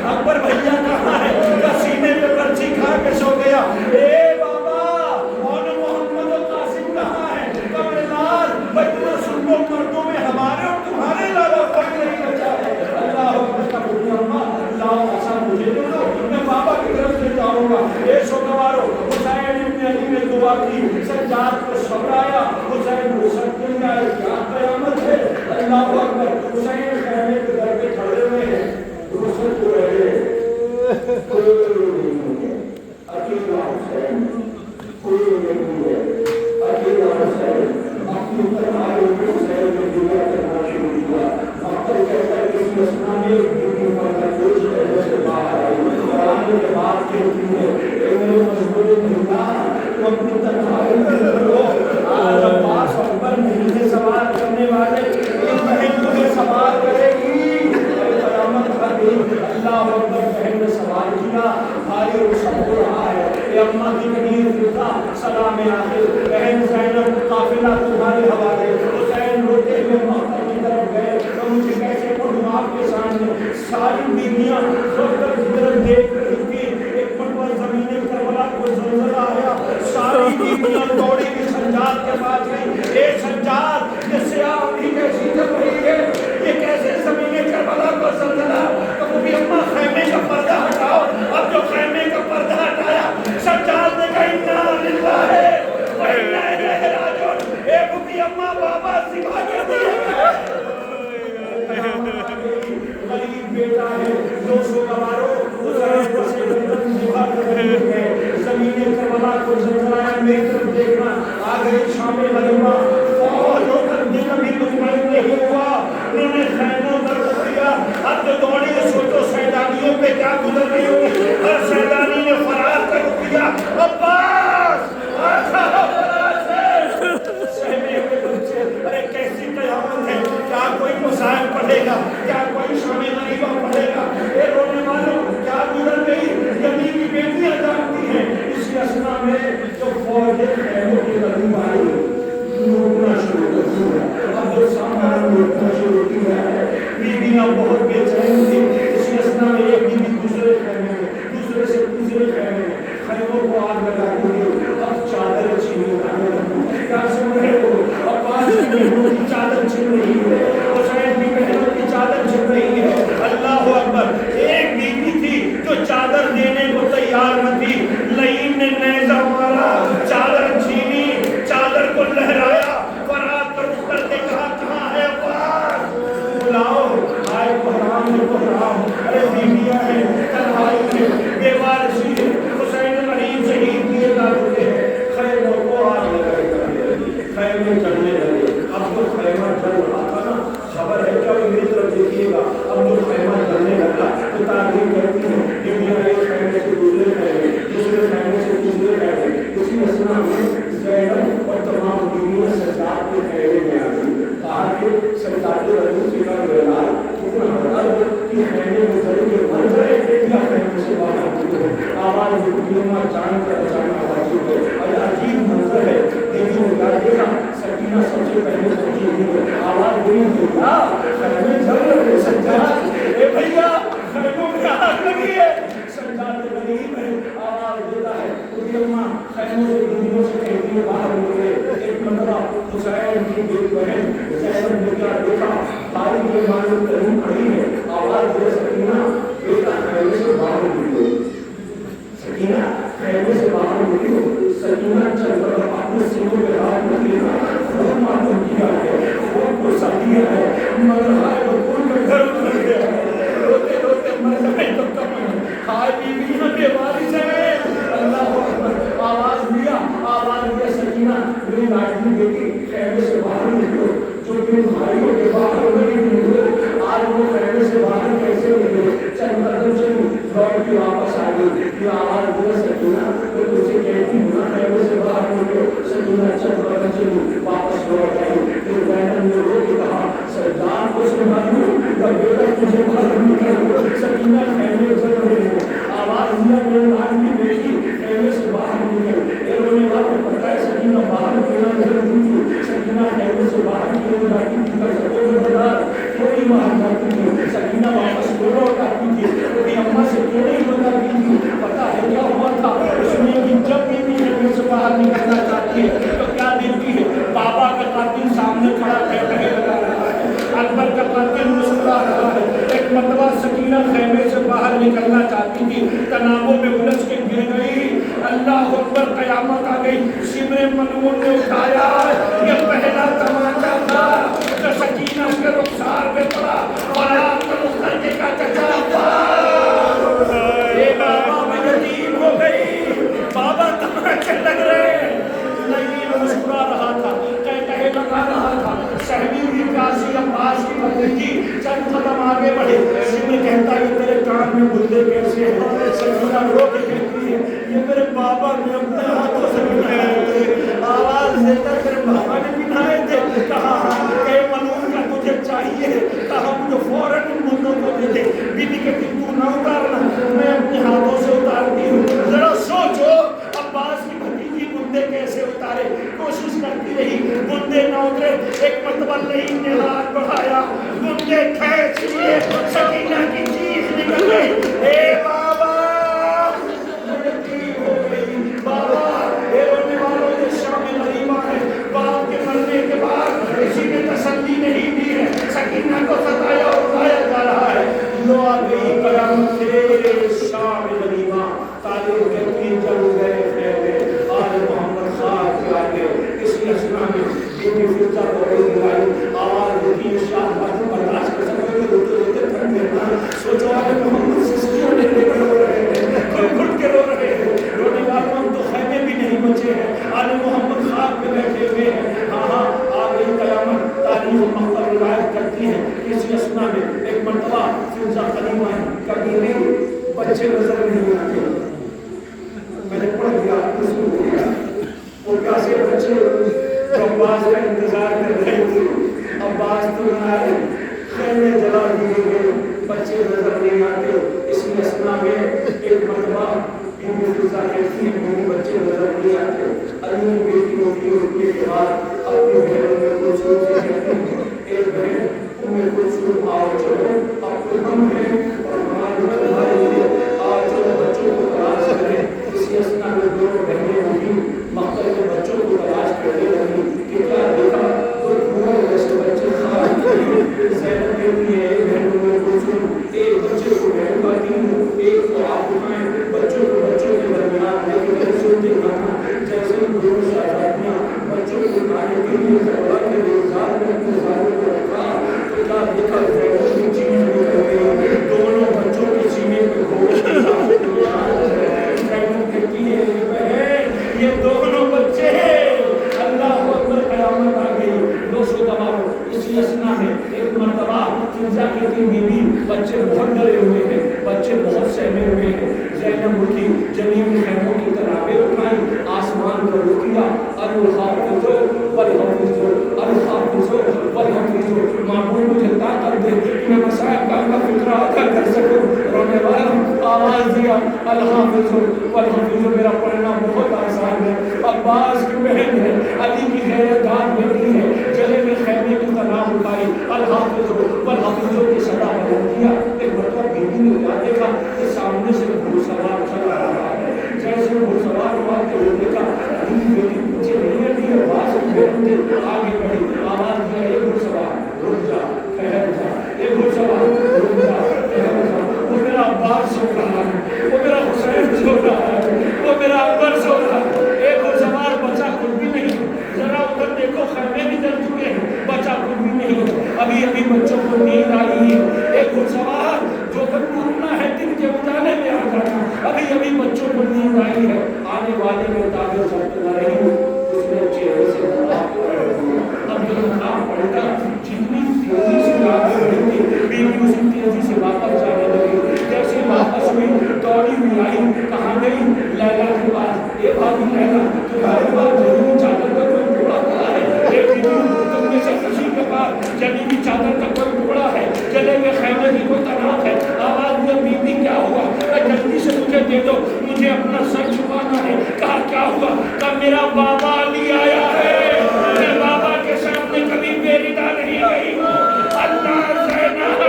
اکبر بھیا کہاں ہے؟ سینے دعا کی، سجاد کو صبر آیا، حسین کو سکتے میں آئے، کیا قیامت ہے، اللہ اکبر، حسین خیمے کے در پہ کھڑے ہوئے ہیں، رخصت ہو رہے ہیں، اکیلا حسین، کوئی نہیں ہے، اکیلا حسین، اپنی اوپر آئے ہوئے حسین نے دعا کرنا شروع کیا، مقتل کہتا ہے کہ اس مسئلہ میں بیوی پر کچھ پہلے سے باہر آئی، اور آنے کے بعد کہتی ہے کہ میرے مشہور مہینہ تو اپنی تنہائی میں کرو، آج عباس اکبر نہیں سے سوال کرنے والے ایک بہن تمہیں سوال کرے گی، قیامت کا دن اللہ اکبر بہن نے سوال کیا، بھائی وہ سب ہو رہا ہے، اے اماں کی قدیر رکھا سلام آخر، بہن زینب قافلہ تمہارے حوالے، حسین روتے ہوئے مقتل کی طرف گئے، تو مجھے کیسے پڑھوں آپ کے سامنے، ساری بیویاں مقتل کی طرف دیکھ رہی تھی، ایک مرتبہ زمین کربلا کو زلزلہ آیا، ساری بیویاں دوڑی کی سجاد کے پاس گئی، اے سجاد یہ سیاہ بھی کیسی چل رہی ہے، یہ کیسے زمین کربلا کو زلزلہ، تو وہ بھی اماں خیمے کا پردہ ہٹاؤ، اب جو خیمے کا پردہ ہٹایا سجاد نے کہا انا للہ و انا الیہ راجعون، اے بھوپی اماں بابا سبا کے دیے غریب بیٹا ہے، 200 گوارو حسین کو سے گردن دبا کر رہے ہیں، زمین کربلا کو زلزلہ ہے، میری طرف دیکھنا، آ گئی شام غریبہ، فوج ہو کر دن بھی مطمئن نہیں ہوا، انہوں نے خیموں پر رکھ دیا، اب جو دوڑی سوچو سیدانیوں پہ کیا گزر رہی ہوگی، ہر سیدانی نے فرار کر رکھ دیا، عباس آسا عباس ہے، سہمے ہوئے بچے، ارے کیسی قیامت ہے، کیا کوئی مسائل پڑھے گا، کیا کوئی شام غریبہ پڑھے گا، اے رونے والوں کیا گزر گئی، یعنی کی بیٹیاں جانتی ہیں، اسی اسنا میں جو فوج خیموں کی قریب آئی لوٹنا شروع کر دیا، اب جو سامان لوٹنا شروع کیا ہے، بیویاں بہت بے چین تھی، اسی اسنا میں ایک بیوی دوسرے خیمے میں، دوسرے سے تیسرے خیمے میں، خیموں کو آگ لگا دی، اب چادر چھینی اٹھانے لگی، کیا سن رہے ہو، اب پانچ کی بہنوں کی چادر چھن رہی ہے، حسین کی بہنوں کی چادر چھن رہی ہے، اللہ اکبر، ایک بیوی تھی جو چادر دینے کو تیار نہ تھی، لئیم نے نیزہ مارا، چادر چھینی، چادر کو لہرایا، فرات پر اٹھ کر کے کہا کہاں ہے عباس، بلاؤ، آئے بحرام ہے بحرام، ارے بیویاں ہیں، تنہائی ہے، بے وارثی ہے، حسین غریب شہید کیے جا چکے ہیں، خیموں کو آگ لگائی کرے، خیمے چڑھنے لگے، اب جو خیمہ چل رہا تھا نا، خبر ہے کیا میری طرف دیکھیے گا، اب جو خیمہ چلنے لگا تو تعلیم کرتی ہے، بیویاں ایک خیمے سے دوسرے خیمے، دوسرے خیمے سے تیسرے خیمے، اسی اسنا میں زینب اور تمام بیویاں سجاد کے خیمے میں آ گئی، کہا کہ سجاد رسول کا ویلال اتنا بڑا کہ خیمے میں چل کے مر گئے یا خیمے سے باہر نکلے، آواز بیویاں جان کر اچانک آواز ہوئی، اور عجیب منظر ہے، دیکھو دیکھا سکینہ سب سے پہلے پہنچی ہوئی ہے، آواز ہوئی دیکھا خیمے چل رہے سجاد، اے بھیا خیموں میں آگ لگی ہے، سجاد غریب ہے، آواز دیتا ہے، پوری اماں خیموں سے دنوں سے کہتی ہے باہر نکلے، ایک مرتبہ حسین کی بیٹی بہن زینب نے کیا دیکھا، بھائی کے معلوم کریم کھڑی ہے، آواز دے سکینہ بیٹا خیمے سے باہر نکلو، سکینہ خیمے سے باہر نکلو، سکینہ چل کر اپنے سینوں پہ ہاتھ رکھے گا، خون معلوم کیا ہے، خون کو سکیا ہے، مگر ہائے وہ خون میں گھر اتر گیا ہے، روتے روتے مر گئے تو کم ہے، ہائے بیویاں بے وارث ہیں، اللہ اکبر، آواز دیا سکینہ میری لاڈلی بیٹی خیمے سے باہر نکلو، جو تم بھائیوں کے باہر نہیں نکلو، آج وہ خیمے سے باہر کیسے نکلے، چند قدم چلی لوٹ کے واپس آ گئی، یہ آواز دیا سکینہ تو تجھے کہتی ہوں نا خیمے سے باہر نکلو، سکینہ چند قدم چلی واپس لوٹ آئی، پھر زینب نے رو کے کہا سجاد کو سنبھالو یا بیٹا تجھے باہر نکلو، سکینہ خیمے چل رہی ہے، آواز دیا میری لاڈلی بیٹی خیمے سے باہر نکل، اے رونے والوں پتہ ہے سکینہ باہر کیوں نہ نکلتی تھی، سکینہ خیمے سے باہر کیوں نہ جاتی تھی، کوئی باہر جاتی تھی، سکینہ واپس لوٹ آتی تھی، کوئی اماں سے کیوں نہیں بتاتی تھی، پتہ ہے کیا ہوا تھا، اس نے کہ جب بھی خیمے سے باہر نکلنا چاہتی ہے تو کیا دیکھتی ہے، بابا کا قاتل سامنے کھڑا کہے لگا رہا ہے، اکبر کا قاتل مسکرا رہا ہے، ایک مرتبہ سکینہ خیمے سے باہر نکلنا چاہتی تھی، تنابوں میں الجھ کے گر گئی، اللہ اکبر قیامت آ گئی. سمر ملعون نے اٹھایا. یہ پہلا تماچا تھا جو سکینہ کے رخسار پہ پڑا. اور آپ کو مختلف کا چچا عباس اے بابا میں یتیم ہو گئی. بابا تماچے لگ رہے. نہیں مسکرا رہا تھا, کہے لگا رہا تھا. سہمی ہوئی پیاسی عباس کی بندگی چند قدم آگے بڑھے. سمر کہتا ہے تیرے کان میں بندے کیسے ہیں؟ سکینہ رو کے کہتی ہے یہ میرے بابا نے اپنے ہاتھوں سے بنائے تھے. آواز دیتا تیرے بابا نے بنائے تھے. کہا کہ ملعون کا تجھے چاہیے. کہا مجھے فوراً ان بندوں کو دے دے. بیوی کہتی تو نہ اتارنا, میں اپنے ہاتھوں سے اتارتی ہوں. ذرا سوچو عباس کی بھتیجی بندے کیسے اتارے. کوشش کرتی رہی, بندے نہ اترے. ایک مرتبہ نہیں نے ہاتھ بڑھایا, بندے کھینچ لیے. سکینہ کی چیخ نکل گئی, اے بابا یتیم ہو گئی. بابا اے رونے والوں یہ شام غریبہ ہے. باپ کے مرنے کے بعد کسی نے تسلی نہیں دی ہے. سکینہ کو ستایا اور اٹھایا جا رہا ہے. لو آ گئی قیامت سے شام غریبہ. تعلیم کے تین جل گئے پھیلے. آل محمد خان کے آگے اسی اسنا میں بیوی فضہ کو بلائی. آواز دیتی شاہ برداشت کر سکتے روتے روتے تھک گئے. سوچو آل محمد سے سکیوں نے رو رہے ہیں, کھل کھل کے رو رہے ہیں. رونے والوں تو خیمے بھی نہیں بچے ہیں. آل محمد خواب پہ بیٹھے ہوئے ہیں. ہاں آ گئی قیامت. تاریخ مختلف روایت کرتی ہے اسی اسنا میں ایک مرتبہ فضہ قدیمہ ہے. کبھی بھی بچے نظر نہیں آتے. میں نے پڑھ دیا اس کو. وہ پیاسے بچے جو عباس کا انتظار کر رہے تھے. عباس تو نہ آئے, خیمے جلا دیے گئے, بچے نظر نہیں آتے. اسی اسنا میں ایک مرتبہ بیوی فضہ کہتی ہے میرے بچے نظر نہیں آتے. علی بیٹی ہوتی ہونے کے بعد اپنی بہن میں کلثوم سے کہتی ہے اے بہن ام کلثوم آؤ چلو, اب تو ہم ہیں اور ہمارے تمہارے لیے آؤ چلو بچوں کو تلاش کریں. اسی اسنا میں دونوں بہنیں ہوئی مختلف بچوں کو تلاش کرنے لگی کہ کیا دیکھا تو دھوئے ویسے بچے خالی نہیں. زینب کہتی ہے بہن ام کلثوم ایک بچے کو بہن پاتی ہوں, ایک کو آپ اٹھائیں. بچوں کو بچوں کے درمیان لیکن سنتے کہاں جیسے دونوں شہزادیاں بچوں کو اٹھانے کے لیے کربلا کے روزگار میں اپنے ساروں کو رکھا تو کیا دیکھا زینب کی چیز نکل گئی. دونوں بچوں کے سینے پہ گھوڑے کے ساتھ زینب کہتی ہے بہن یہ دونوں بچے اللہ اکبر قیامت آ گئی. دو سو دباؤ. اسی اسنا میں ایک مرتبہ فضہ کی بیوی بچے بہت ڈرے ہوئے ہیں, بچے بہت سہمے ہوئے ہیں. زینب اٹھی, جنین خیموں کی تنابیں اٹھائیں, آسمان کو رخ کیا. الحافظ والحافظ الحافظ والحافظ. معبود مجھے طاقت دے کہ میں مصائب کا فکر ادا کر سکوں. رونے والا آواز دیا الحافظ والحافظ. میرا پڑھنا بہت آسان ہے. عباس کی بہن ہے, علی کی غیرت دار بیٹی ہے, گلے میں خیمے کی تناب اٹھائی. الحافظ والحافظ کی صدا بلند کیا. ایک مرتبہ بیوی نے کیا دیکھا کہ سامنے سے گھوڑ سوار چلا رہا ہے. جیسے گھوڑ سوار ہوا کہ وہ دیکھا علی کی بیٹی پیچھے نہیں ہٹی, عباس کی بیٹی آگے بڑھی. آواز دیا اے گھوڑ سوار رک جا, ٹھہر جا. اے گھوڑ سوار رک جا, ٹھہر جا. وہ میرا عباس سو رہا ہے, وہ میرا حسین سو رہا ہے, وہ میرا اکبر سو رہا ہے. اے گھوڑ سوار بچہ کچھ بھی نہیں. ذرا ادھر دیکھو خیمے بھی جل چکے ہیں, بچہ کچھ بھی نہیں. ابھی ابھی بچوں کو نیند آئی ہے. ایک گھوڑ سوار جو کبھی اٹھنا ہے دن کے اجالے میں آ جانا. ابھی ابھی بچوں کو نیند آئی ہے. آنے والے میں تعبیر کرتا رہی. اس نے چہرے سے نقاب پڑھ دیا. اب یہ نقاب پڑھ کر جتنی تیزی سے آگے بڑھی تھی بیوی اسی تیزی سے واپس جانے لگی. جیسے واپس ہوئی دوڑی ہوئی آئی. کہاں گئی؟ لیلا کے پاس. اے بھابی لیلا تمہارے پاس جنوبی چادر کا کوئی ٹکڑا پڑا ہے؟ اے بیوی تم میں سے کسی کے پاس جنوبی چادر کا کوئی ٹکڑا ہے؟ گلے میں خیمے کی کوئی تناب ہے؟ آواز دیا بیوی کیا ہوا؟ جلدی سے مجھے دے دو, مجھے اپنا سر چھپانا ہے. کہا کیا ہوا؟ کہا میرا بابا علی آیا ہے, میں بابا کے سامنے کبھی بیریدہ نہیں گئی ہوں. اللہ زینب.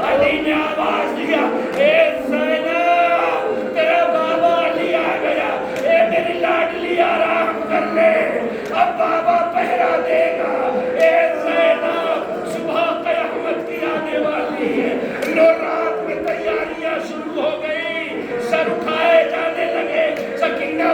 علی نے آواز دیا اے زینب تیرا بابا علی آ گیا. اے میری لاڈلی آرام کر لے, اب بابا پہرا دے گا. اے زینب صبح قیامت کی آنے والی ہے. لو رات میں تیاریاں شروع ہو گئی, سر اٹھائے جانے لگے. سکینہ